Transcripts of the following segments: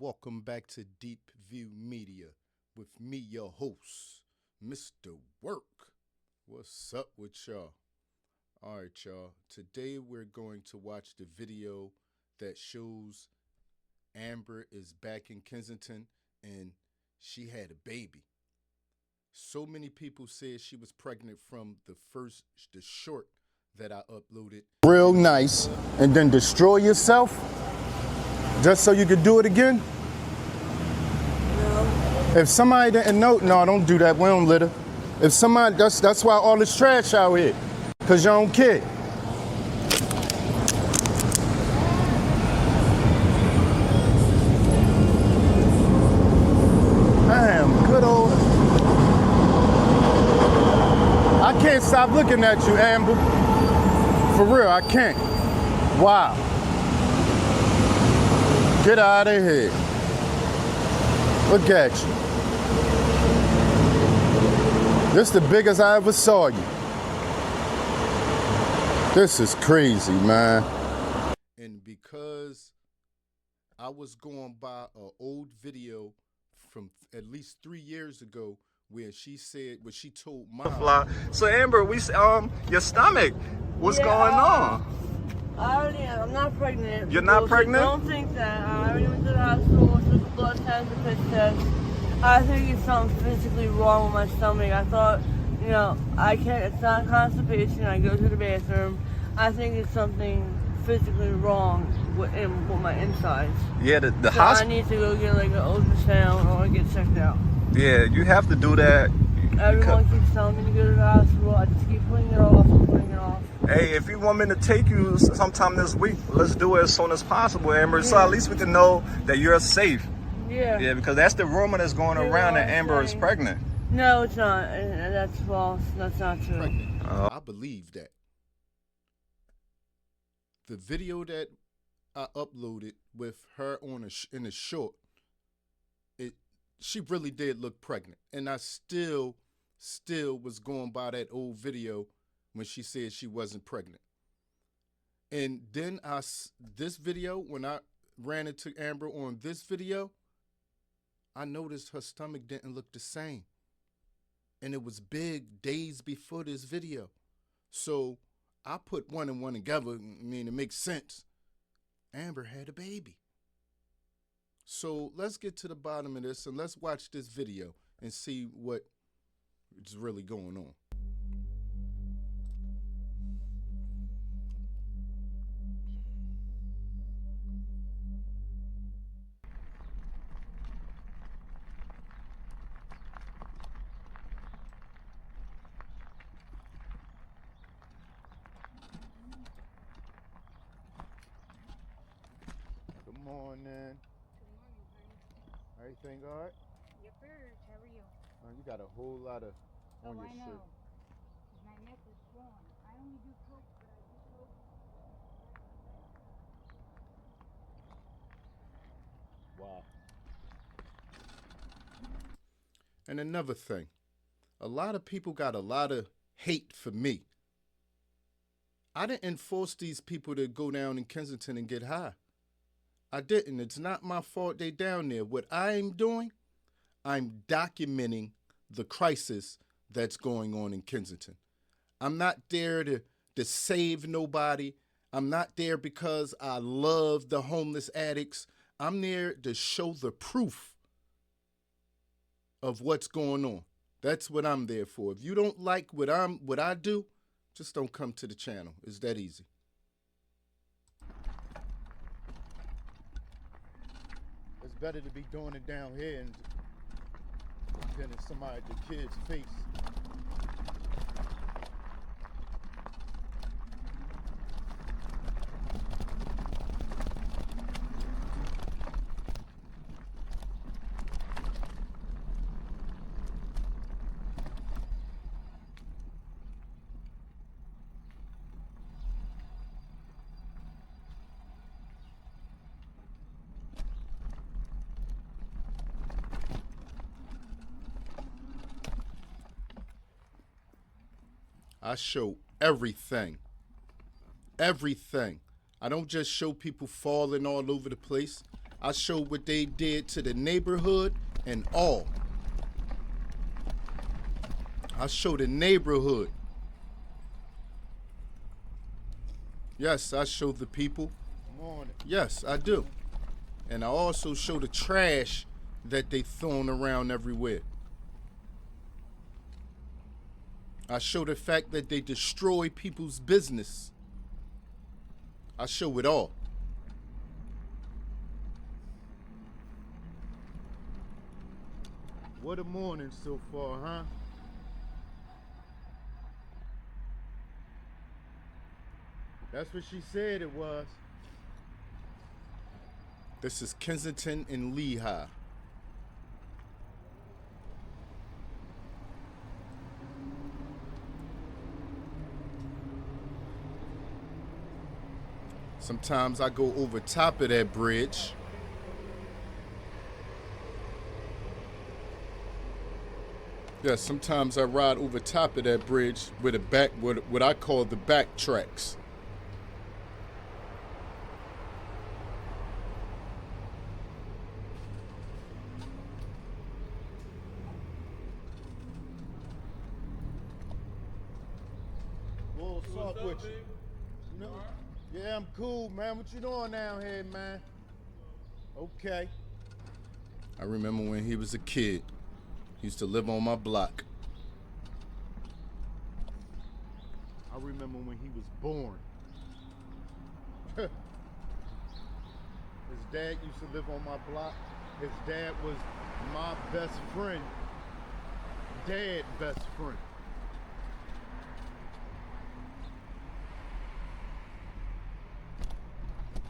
welcome back to Deep View Media with me, your host, Mr. Work. What's up with y'all? All right, y'all. Today we're going to watch the video that shows Amber is back in Kensington and she had a baby. So many people said she was pregnant from the short that I uploaded. Real nice, and then destroy yourself just so you could do it again? No. If somebody didn't know, no, don't do that. We don't litter. If somebody, that's why all this trash out here, because you don't care. Damn, good old. I can't stop looking at you, Amber. For real, I can't. Wow. Get out of here. Look at you. This is the biggest I ever saw you. This is crazy, man. And because I was going by an old video from at least 3 years ago where she said, what she told Mom. So Amber, your stomach, what's going on? I'm not pregnant. You're not pregnant? Don't think that. I already went to the hospital, took a blood test, a piss test. I think it's something physically wrong with my stomach. I thought, it's not constipation. I go to the bathroom. I think it's something physically wrong with my insides. Yeah, the so hospital. I need to go get like an ultrasound or get checked out. Yeah, you have to do that. Everyone keeps telling me to go to the hospital. I just keep putting it off and putting it off. Hey, if you want me to take you sometime this week, let's do it as soon as possible, Amber. Yeah. So at least we can know that you're safe. Yeah. Yeah, because that's the rumor that's going around that Amber is pregnant. No, it's not. That's false. That's not true. I believe that. The video that I uploaded with her in a short, she really did look pregnant. And I still was going by that old video when she said she wasn't pregnant. And then this video, when I ran into Amber on this video, I noticed her stomach didn't look the same. And it was big days before this video. So I put one and one together. I mean, it makes sense. Amber had a baby. So let's get to the bottom of this and let's watch this video and see what is really going on. Good morning. Everything all right? Yep, how are you? You got a whole lot of on your I know. shirt. My neck is swollen. I only do coke, but I do coke. Wow. And another thing, a lot of people got a lot of hate for me. I didn't force these people to go down in Kensington and get high. I didn't. It's not my fault they down there. What I'm doing, I'm documenting the crisis that's going on in Kensington. I'm not there to save nobody. I'm not there because I love the homeless addicts. I'm there to show the proof of what's going on. That's what I'm there for. If you don't like what I do, just don't come to the channel. It's that easy. It's better to be doing it down here than in somebody at the kid's face. I show everything. Everything. I don't just show people falling all over the place. I showed what they did to the neighborhood and all. I show the neighborhood. Yes, I show the people. Morning. Yes, I do. And I also show the trash that they throwing around everywhere. I show the fact that they destroy people's business. I show it all. What a morning so far, huh? That's what she said it was. This is Kensington and Lehigh. Sometimes I go over top of that bridge. Yeah, sometimes I ride over top of that bridge with what I call the back tracks. What's up with you? You know? Yeah, I'm cool, man. What you doing down here, man? Okay. I remember when he was a kid. He used to live on my block. I remember when he was born. His dad used to live on my block. His dad was my best friend. Dad's best friend.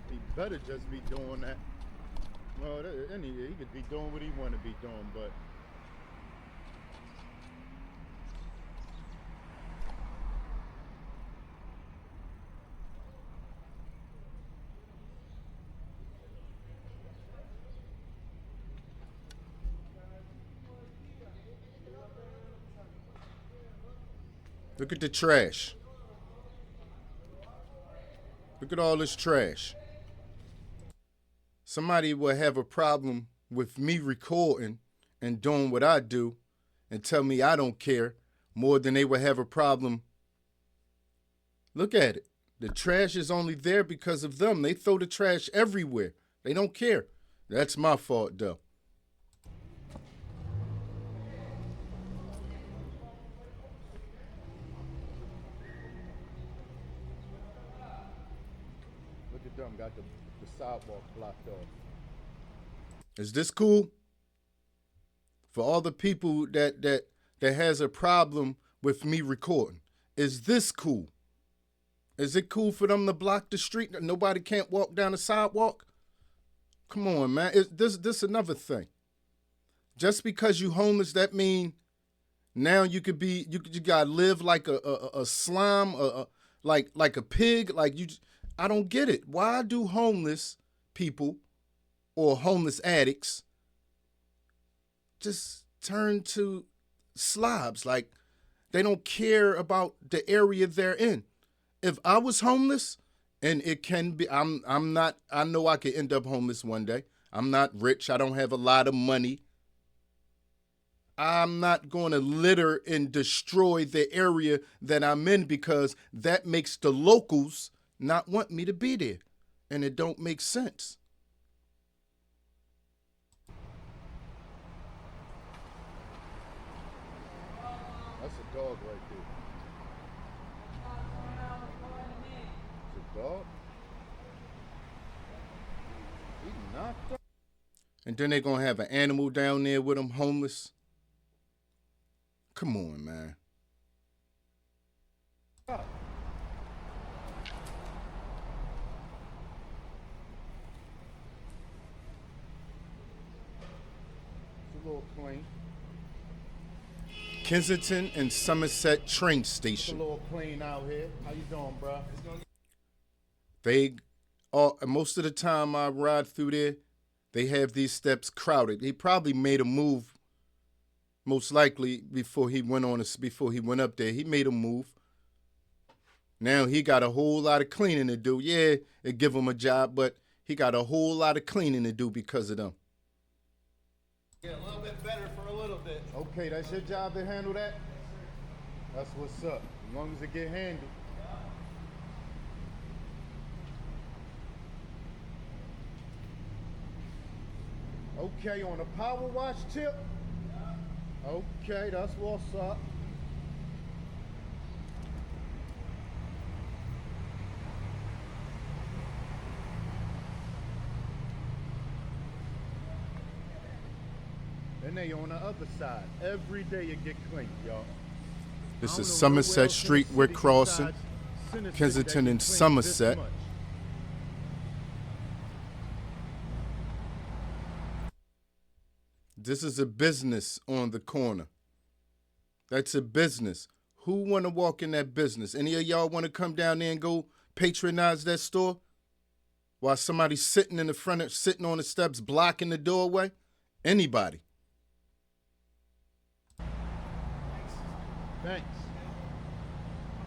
He better just be doing that. Well, he could be doing what he want to be doing, but look at the trash. Look at all this trash. Somebody will have a problem with me recording and doing what I do and tell me I don't care more than they would have a problem. Look at it. The trash is only there because of them. They throw the trash everywhere. They don't care. That's my fault, though. Look at them, got the sidewalk blocked off. Is this cool? For all the people that has a problem with me recording, is this cool? Is it cool for them to block the street? Nobody can't walk down the sidewalk? Come on, man. This another thing. Just because you homeless, that mean now you gotta live like a slime, like a pig, like you. I don't get it. Why do homeless people or homeless addicts just turn to slobs? Like they don't care about the area they're in. If I was homeless, and it can be, I'm not, I know I could end up homeless one day. I'm not rich. I don't have a lot of money. I'm not going to litter and destroy the area that I'm in because that makes the locals not want me to be there. And it don't make sense. That's a dog right there. It's a dog? He knocked up. And then they're going to have an animal down there with them, homeless. Come on, man. It's a little clean. Kensington and Somerset train station. It's a little clean out here. How you doing, bro? Most of the time I ride through there, they have these steps crowded. He probably made a move. Most likely before he went up there, he made a move. Now he got a whole lot of cleaning to do. Yeah, it give him a job, but He got a whole lot of cleaning to do because of them. Get a little bit better for a little bit. Okay, that's your job to handle that? That's what's up. As long as it get handled. Okay, on a power wash tip? Okay, that's what's up. And they on the other side. Every day it get cleaned, y'all. This is Somerset Street we're crossing. Kensington and Somerset. This is a business on the corner. That's a business. Who want to walk in that business? Any of y'all want to come down there and go patronize that store? While somebody's sitting in the front, sitting on the steps, blocking the doorway? Anybody? Thanks.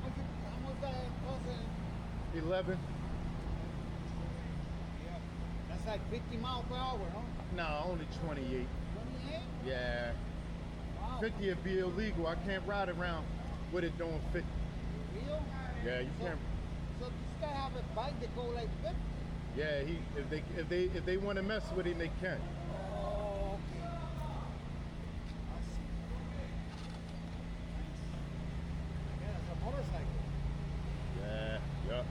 How much that costing? 11. Yeah. That's like 50 miles per hour, huh? No, only 28. 28? Yeah. Wow. 50 would be illegal. I can't ride around with it doing 50. Real? Yeah, you can't. So this guy have a bike that go like 50? Yeah, if they want to mess with him, they can. Oh, okay. I see. Yeah, it's a motorcycle. Yeah, yeah.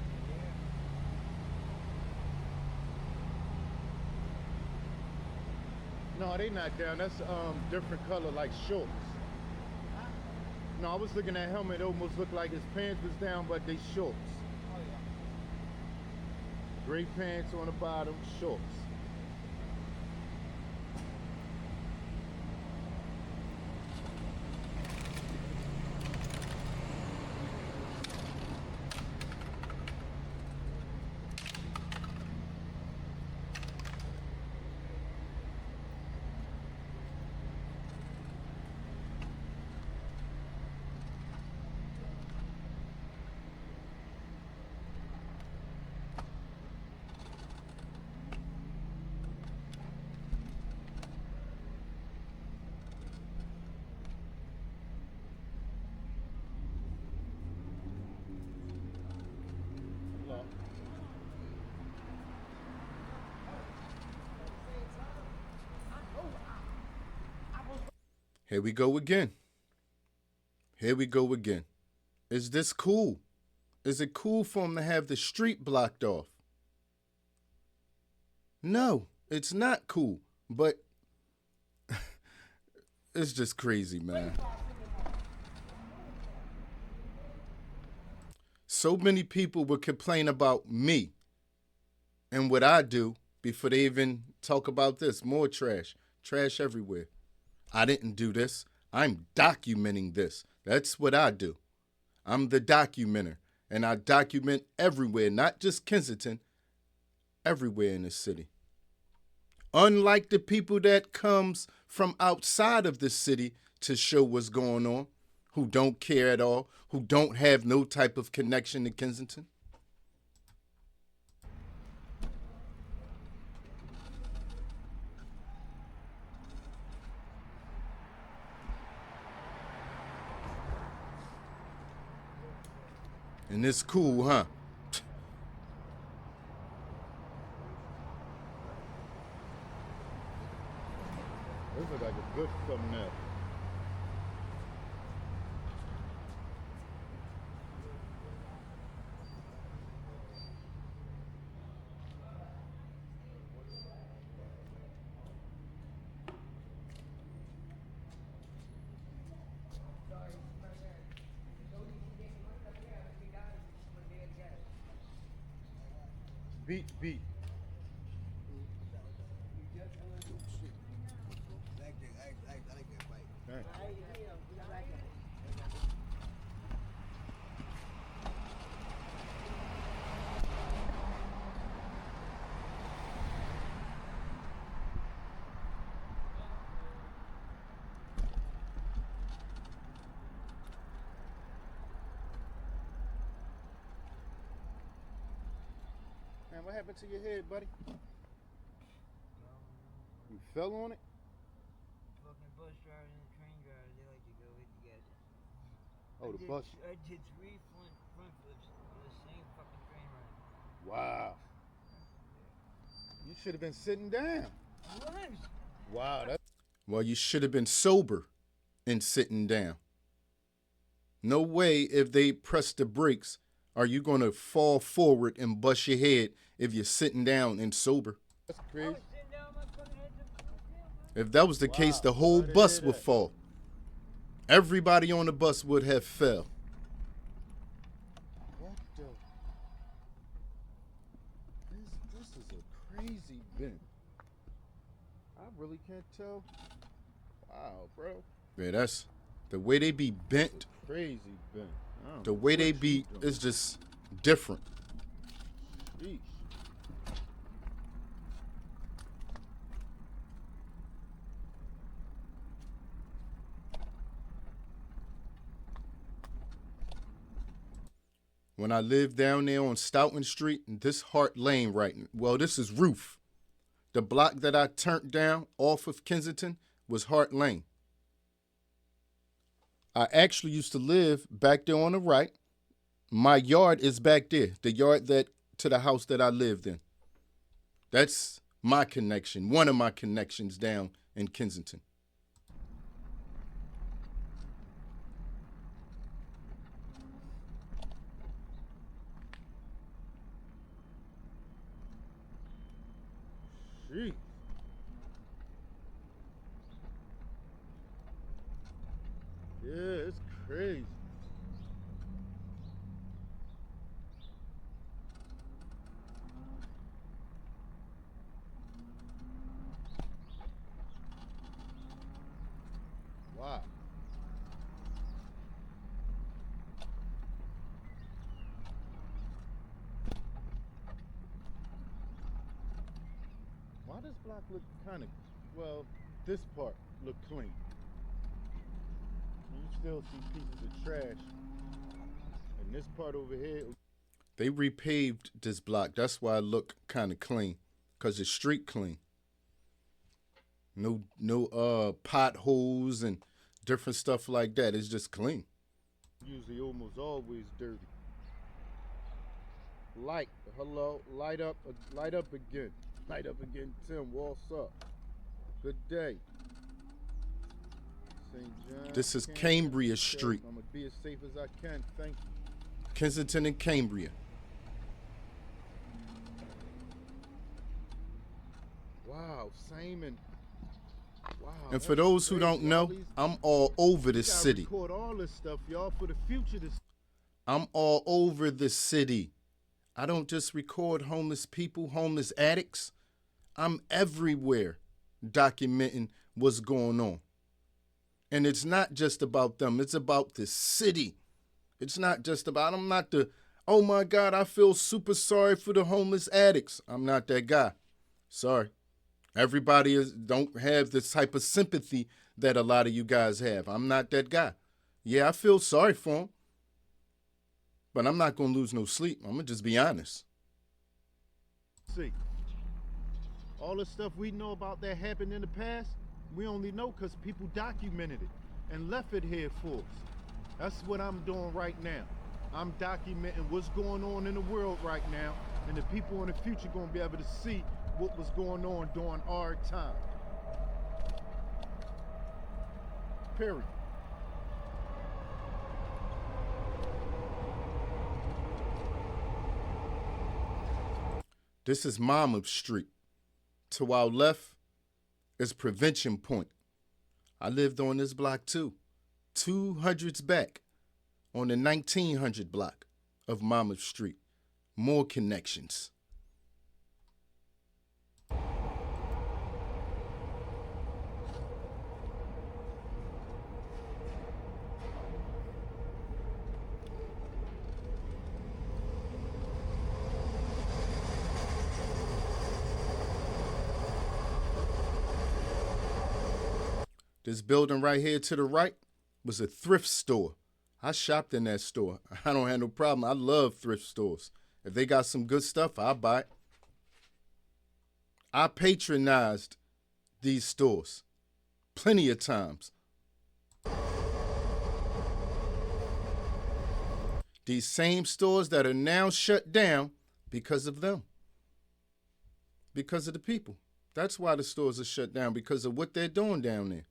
No, they not down. That's different color, like shorts. Huh? No, I was looking at helmet. It almost looked like his pants was down, but they shorts. Oh, yeah. Gray pants on the bottom, shorts. Here we go again. Here we go again. Is this cool? Is it cool for him to have the street blocked off? No, it's not cool, but it's just crazy, man. So many people would complain about me and what I do before they even talk about this. More trash. Trash everywhere. I didn't do this. I'm documenting this. That's what I do. I'm the documenter, and I document everywhere, not just Kensington, everywhere in the city. Unlike the people that comes from outside of the city to show what's going on, who don't care at all, who don't have no type of connection to Kensington. And it's cool, huh? This looks like a good thumbnail. Beat. Man, what happened to your head, buddy? You fell on it? Fucking bus driver and the train driver, they like to go in together. Oh, the bus. I did 3 front flips on the same fucking train ride. Wow. You should have been sitting down. What? Wow. Well, you should have been sober and sitting down. No way, if they press the brakes, are you going to fall forward and bust your head if you're sitting down and sober. That's crazy. I was sitting down, my fucking head just down. If that was the case, the whole bus would fall. Everybody on the bus would have fell. What the? This is a crazy bend. I really can't tell. Wow, bro. Yeah, that's the way they be bent. Crazy bent. The way they be is just different. Sheesh. When I lived down there on Stoughton Street, this Hart Lane well, this is Roof. The block that I turned down off of Kensington was Hart Lane. I actually used to live back there on the right. My yard is back there, the yard to the house that I lived in. That's my connection, one of my connections down in Kensington. Sheesh. Yeah, it's crazy. Wow. Why does block look kind of, well, this part look clean? You still see pieces of trash. And this part over here. They repaved this block. That's why it look kind of clean, because it's street clean. No potholes and different stuff like that. It's just clean. Usually almost always dirty. Light, hello, light up again. Light up again, Tim, what's up? Good day. St. John, This is Kensington, Cambria Street. I'm gonna be as safe as I can, thank you. Kensington and Cambria. Wow, same and wow. And for that's those who crazy. don't know, All these- I'm all over we this gotta city. record all this stuff, y'all, for the future. I'm all over the city. I don't just record homeless people, homeless addicts. I'm everywhere documenting what's going on. And it's not just about them. It's about the city. It's not just about, I'm not the, oh my God, I feel super sorry for the homeless addicts. I'm not that guy. Sorry. Everybody don't have this type of sympathy that a lot of you guys have. I'm not that guy. Yeah, I feel sorry for them. But I'm not going to lose no sleep. I'm going to just be honest. See, all the stuff we know about that happened in the past, we only know because people documented it and left it here for us. That's what I'm doing right now. I'm documenting what's going on in the world right now, and the people in the future going to be able to see what was going on during our time. Period. This is Monmouth Street. To our left is Prevention Point. I lived on this block too. 200s back on the 1900 block of Monmouth Street. More connections. This building right here to the right was a thrift store. I shopped in that store. I don't have no problem. I love thrift stores. If they got some good stuff, I'll buy it. I patronized these stores plenty of times. These same stores that are now shut down because of them. Because of the people. That's why the stores are shut down, because of what they're doing down there.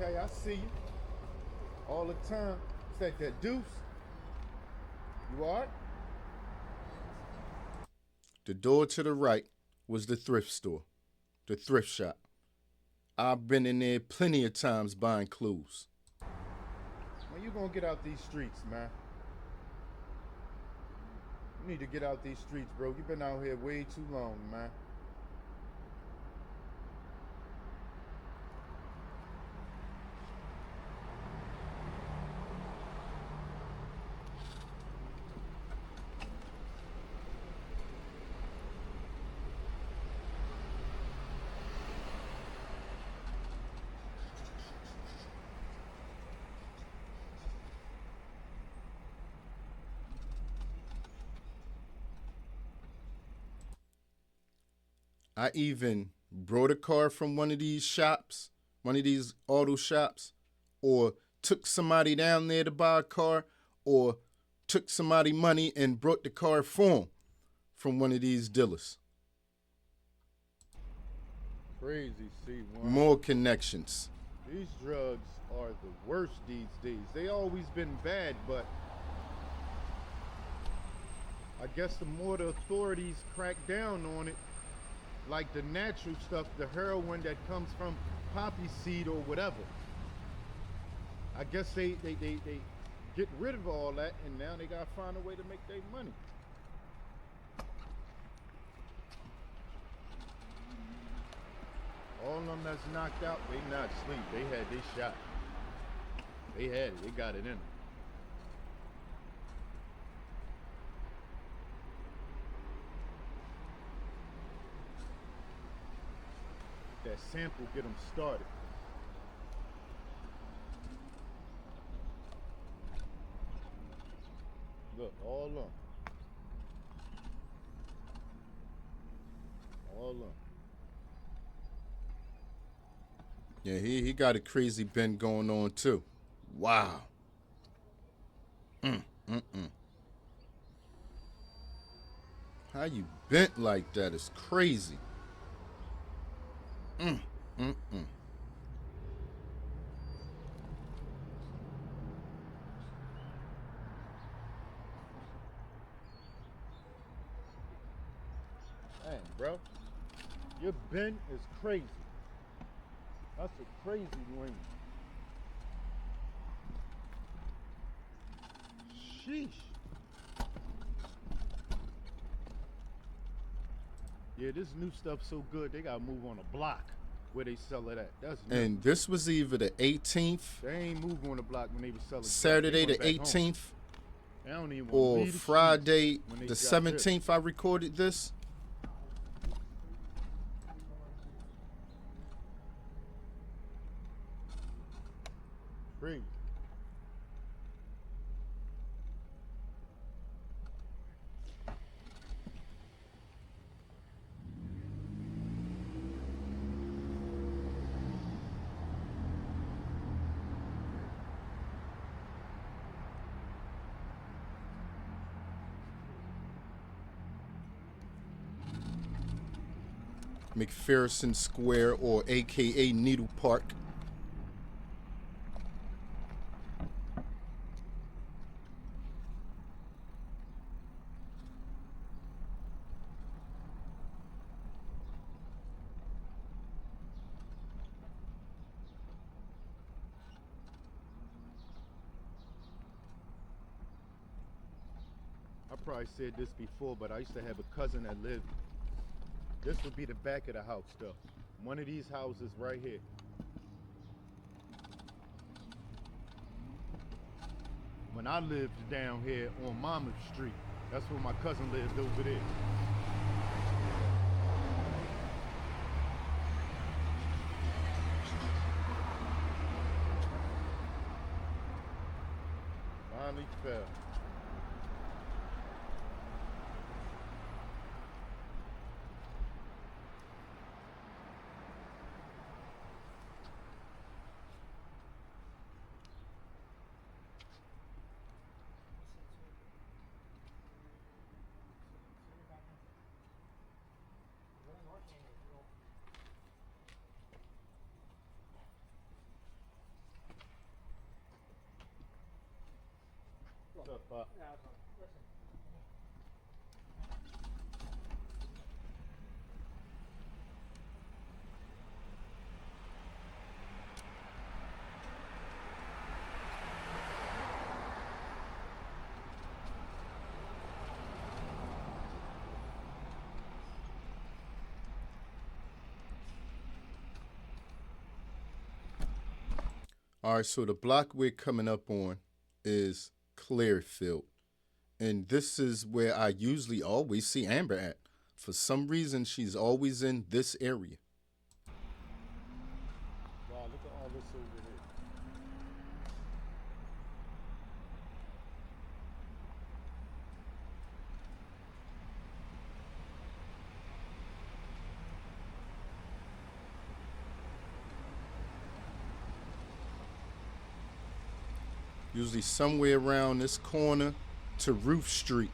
Okay, I see you. All the time. It's like that deuce. You all right? The door to the right was the thrift store, the thrift shop. I've been in there plenty of times buying clothes. When you gonna get out these streets, man? You need to get out these streets, bro. You've been out here way too long, man. I even brought a car from one of these shops, one of these auto shops, or took somebody down there to buy a car, or took somebody money and brought the car for 'em from one of these dealers. Crazy, C1. More connections. These drugs are the worst these days. They always been bad, but I guess the more the authorities crack down on it, like the natural stuff, the heroin that comes from poppy seed or whatever, I guess they get rid of all that, and now they gotta find a way to make their money. All of them that's knocked out, they not asleep. They had their shot. They had it. They got it in them. That sample get them started. Look, all of them. All of them. Yeah, he got a crazy bend going on too. Wow. How you bent like that is crazy. Dang, bro. Your bend is crazy. That's a crazy ring. Sheesh. Yeah, this new stuff so good, they gotta move on a block where they sell it at. That's new. And this was either the 18th, They ain't move on the block when they was selling. Saturday They the went back home. 18th, They don't even wanna or leave the Friday streets when they the got 17th I recorded this. Crazy. McPherson Square, or AKA Needle Park. I probably said this before, but I used to have a cousin that lived. This would be the back of the house, though. One of these houses right here. When I lived down here on Monmouth Street, that's where my cousin lived over there. Finally fell. But All right, so the block we're coming up on is Clearfield. And this is where I usually always see Amber at. For some reason, she's always in this area. wow, look at all this over here. Usually somewhere around this corner to Roof Street.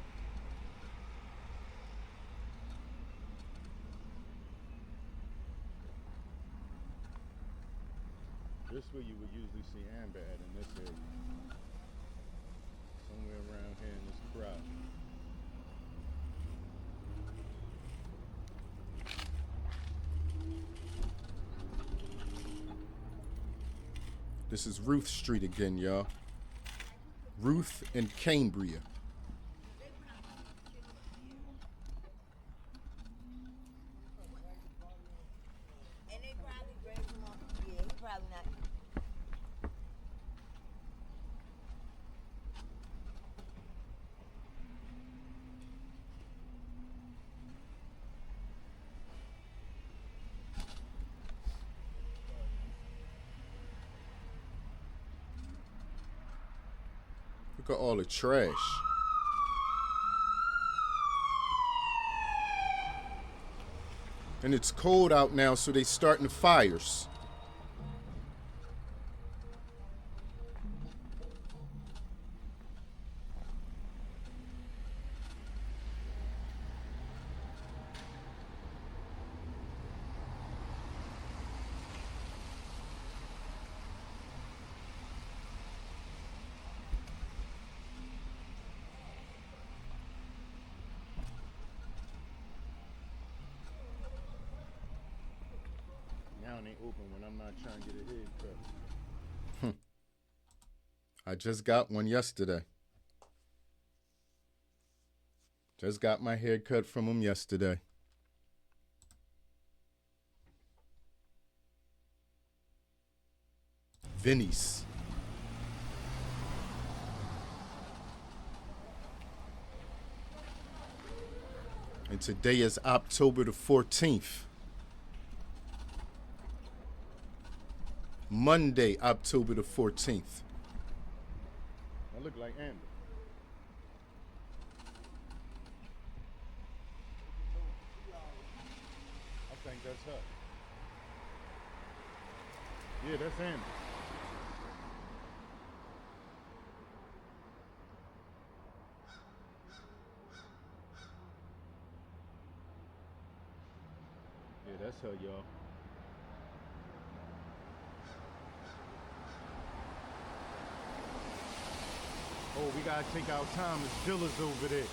This where you would usually see Amber at in this area. Somewhere around here in this crowd. This is Ruth Street again, y'all. Ruth and Cambria. And they probably break him off. Yeah, he probably not. Look at all the trash. And it's cold out now, so they starting fires. Now it ain't open when I'm not trying to get a haircut. I just got one yesterday. Just got my hair cut from him yesterday. Vinny's. And today is October the 14th. Monday, October the 14th. I look like Amber. I think that's her. Yeah, that's Amber. Yeah, that's her, y'all. Oh, we gotta take our time. There's Dilla's over there.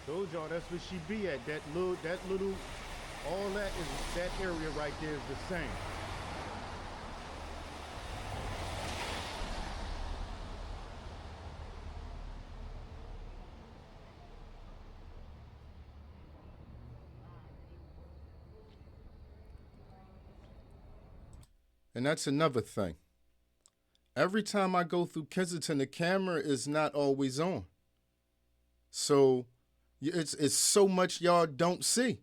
Told y'all that's where she be at. That little, all that is, that area right there is the same. And that's another thing. Every time I go through Kensington, the camera is not always on. So it's so much y'all don't see.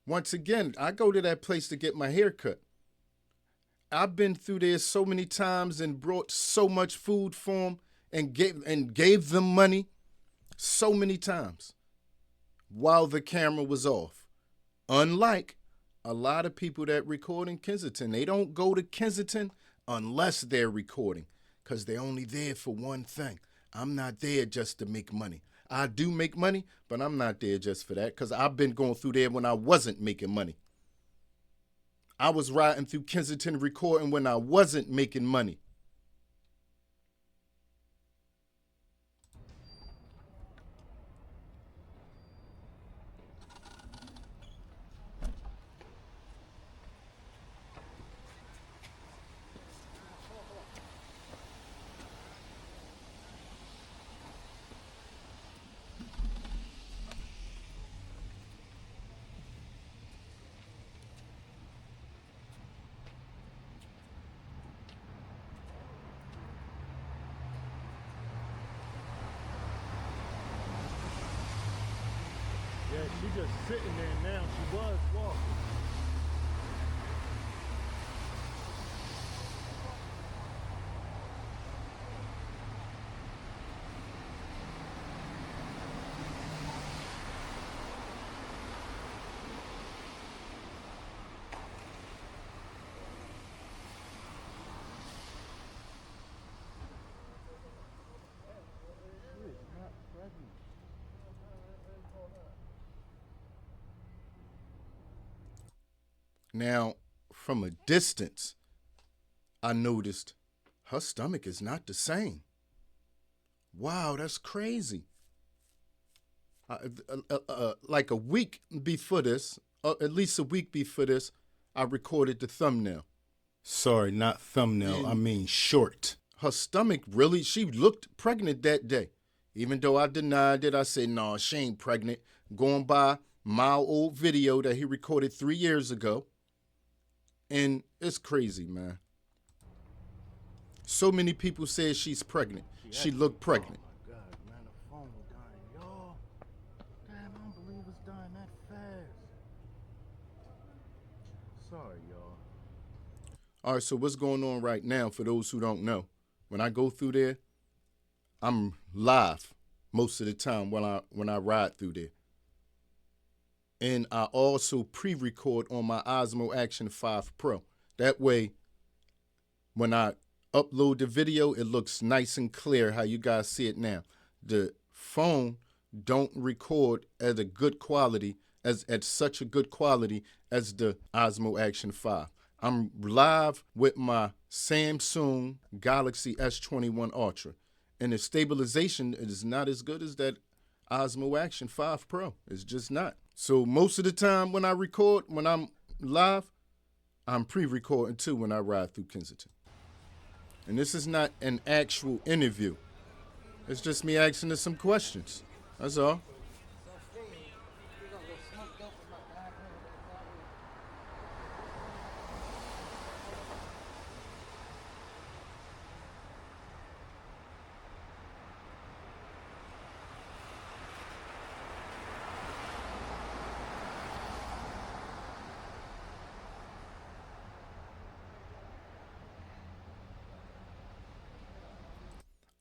Once again, I go to that place to get my hair cut. I've been through there so many times and brought so much food for them and gave them money so many times while the camera was off. Unlike a lot of people that record in Kensington, they don't go to Kensington unless they're recording because they're only there for one thing. I'm not there just to make money. I do make money, but I'm not there just for that because I've been going through there when I wasn't making money. I was riding through Kensington recording when I wasn't making money. Yeah, she just sitting there now. She was walking. She is not pregnant. Now, from a distance, I noticed her stomach is not the same. Wow, that's crazy. Like a week before this, at least a week before this, I recorded the thumbnail. Sorry, not thumbnail, I mean short. Her stomach really, she looked pregnant that day. Even though I denied it, I said, no, she ain't pregnant. Going by my old video that he recorded 3 years ago. And it's crazy, man. So many people said she's pregnant. She looked pregnant. Oh my God, man, the phone dying, y'all. Damn, I don't believe it's dying that fast. Sorry, y'all. All right, so what's going on right now for those who don't know? When I go through there, I'm live most of the time when I ride through there. And I also pre-record on my Osmo Action 5 Pro. That way, when I upload the video, it looks nice and clear how you guys see it now. The phone don't record at a good quality, at such a good quality as the Osmo Action 5. I'm live with my Samsung Galaxy S21 Ultra. And the stabilization is not as good as that Osmo Action 5 Pro. It's just not. So most of the time when I record, when I'm live, I'm pre-recording too when I ride through Kensington. And this is not an actual interview. It's just me asking her some questions. That's all.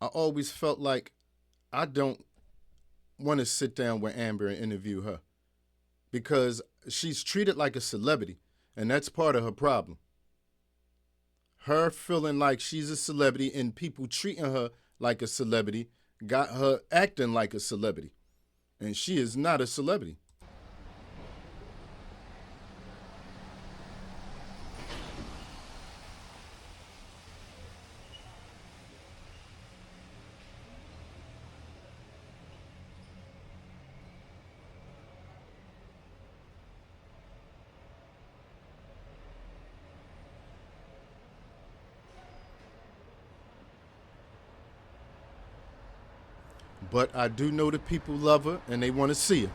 I always felt like I don't want to sit down with Amber and interview her because she's treated like a celebrity, and that's part of her problem. Her feeling like she's a celebrity and people treating her like a celebrity got her acting like a celebrity, and she is not a celebrity. But I do know that people love her and they want to see her.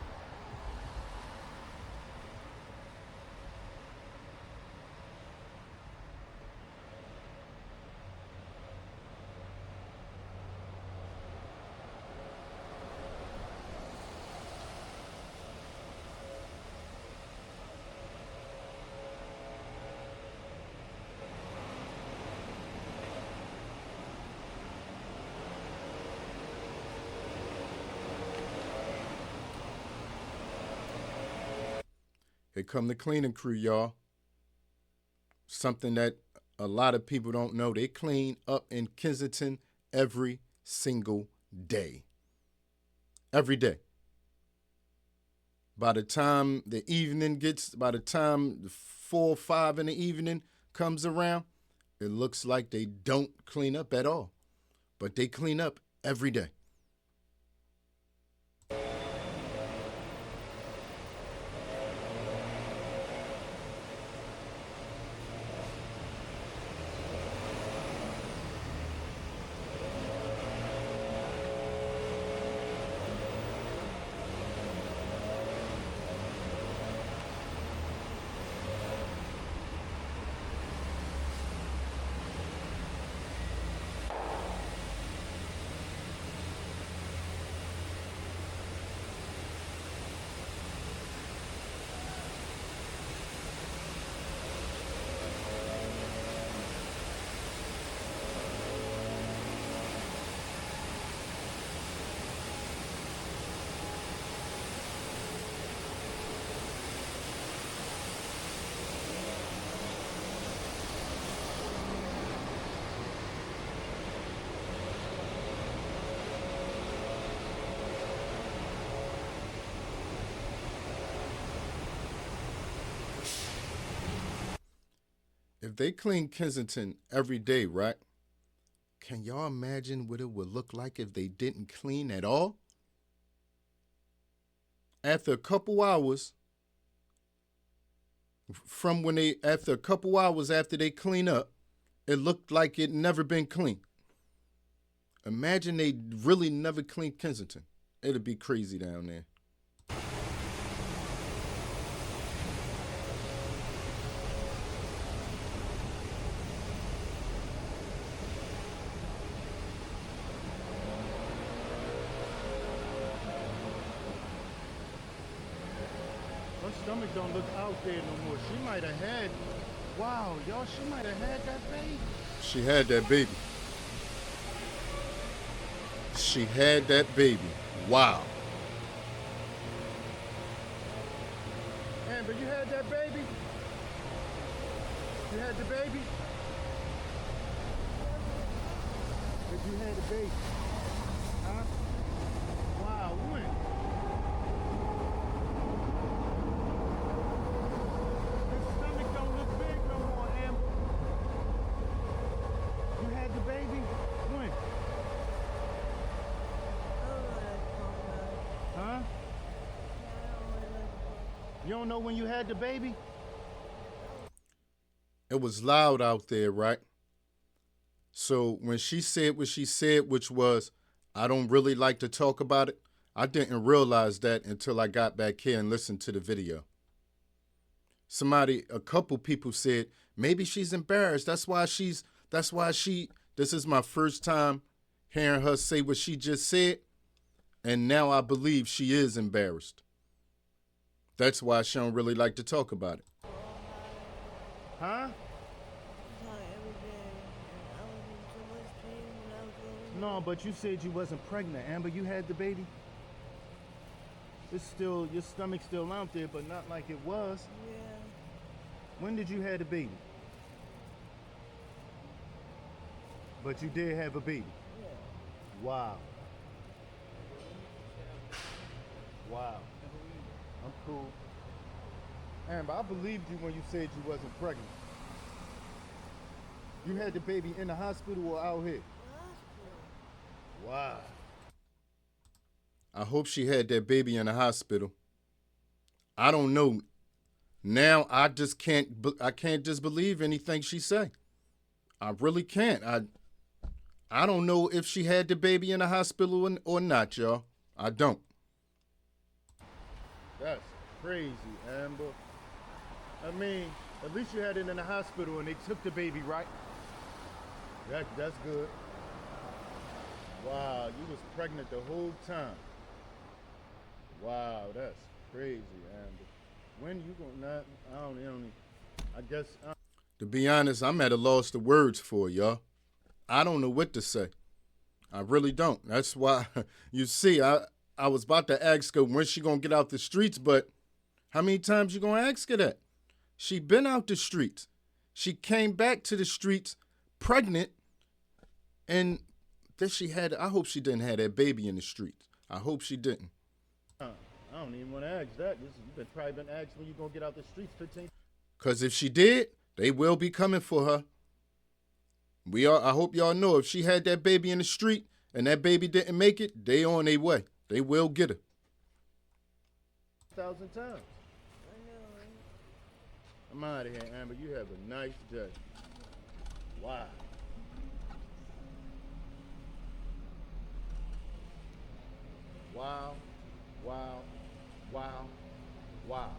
Here come the cleaning crew, y'all. Something that a lot of people don't know. They clean up in Kensington every single day. Every day. By the time by the time 4 or 5 in the evening comes around, it looks like they don't clean up at all. But they clean up every day. If they clean Kensington every day, right? Can y'all imagine what it would look like if they didn't clean at all? After a couple hours, after a couple hours after they clean up, it looked like it never been cleaned. Imagine they really never cleaned Kensington. It'd be crazy down there. Her stomach don't look out there no more. She might have had, wow, y'all, she might have had that baby. She had that baby. She had that baby. Wow. Amber, you had that baby? You had the baby? If you had the baby. Huh? Wow, when? His stomach don't look big no more, Amber. You had the baby? When? Huh? You don't know when you had the baby? It was loud out there, right? So when she said what she said, which was, I don't really like to talk about it, I didn't realize that until I got back here and listened to the video. A couple people said, maybe she's embarrassed. This is my first time hearing her say what she just said. And now I believe she is embarrassed. That's why she don't really like to talk about it. Huh? No, but you said you wasn't pregnant, Amber. You had the baby. It's still, your stomach's still out there, but not like it was. Yeah. When did you have the baby? But you did have a baby. Yeah. Wow. Wow. I'm cool. Amber, I believed you when you said you wasn't pregnant. You had the baby in the hospital or out here? Wow. I hope she had that baby in the hospital. I don't know. Now I can't just believe anything she say. I really can't. I don't know if she had the baby in the hospital or not, y'all. I don't. That's crazy, Amber. I mean, at least you had it in the hospital and they took the baby, right? That's good. Wow, you was pregnant the whole time. Wow, that's crazy, Amber. When you gonna not? I guess. To be honest, I'm at a loss of words for y'all. I don't know what to say. I really don't. That's why, you see, I was about to ask her when she gonna get out the streets, but how many times you gonna ask her that? She been out the streets. She came back to the streets pregnant, and then I hope she didn't have that baby in the streets. I hope she didn't. I I don't even want to ask that. You've probably been asked when you gonna get out the streets 15. Because if she did, they will be coming for her. I hope y'all know if she had that baby in the street and that baby didn't make it, they on their way. They will get her. 1,000 times. I'm out of here, Amber. You have a nice day. Wow. Wow. Wow. Wow. Wow.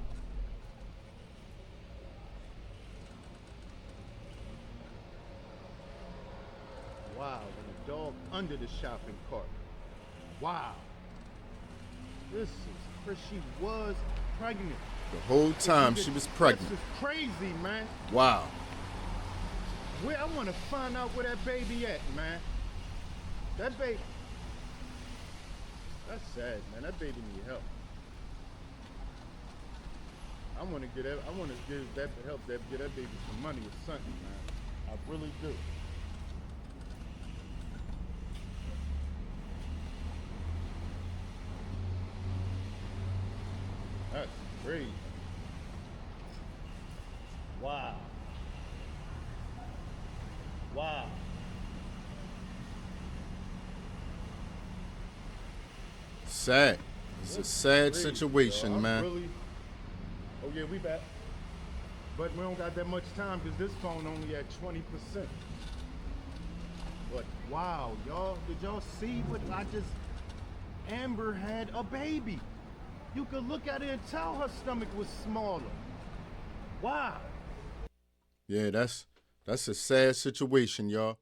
Wow. And the dog under the shopping cart. Wow. This is Chris. She was pregnant. The whole time she was pregnant. This is crazy, man. Wow. I want to find out where that baby at, man. That baby. That's sad, man. That baby need help. I want to give that help. Get that baby some money or something, man. I really do. That's crazy. Wow. Wow. Sad. It's a sad Crazy, situation, yo. man. Oh yeah, we back. But we don't got that much time because this phone only at 20%. But wow, y'all, did y'all see what Amber had a baby. You could look at it and tell her stomach was smaller. Wow. Yeah, that's a sad situation, y'all.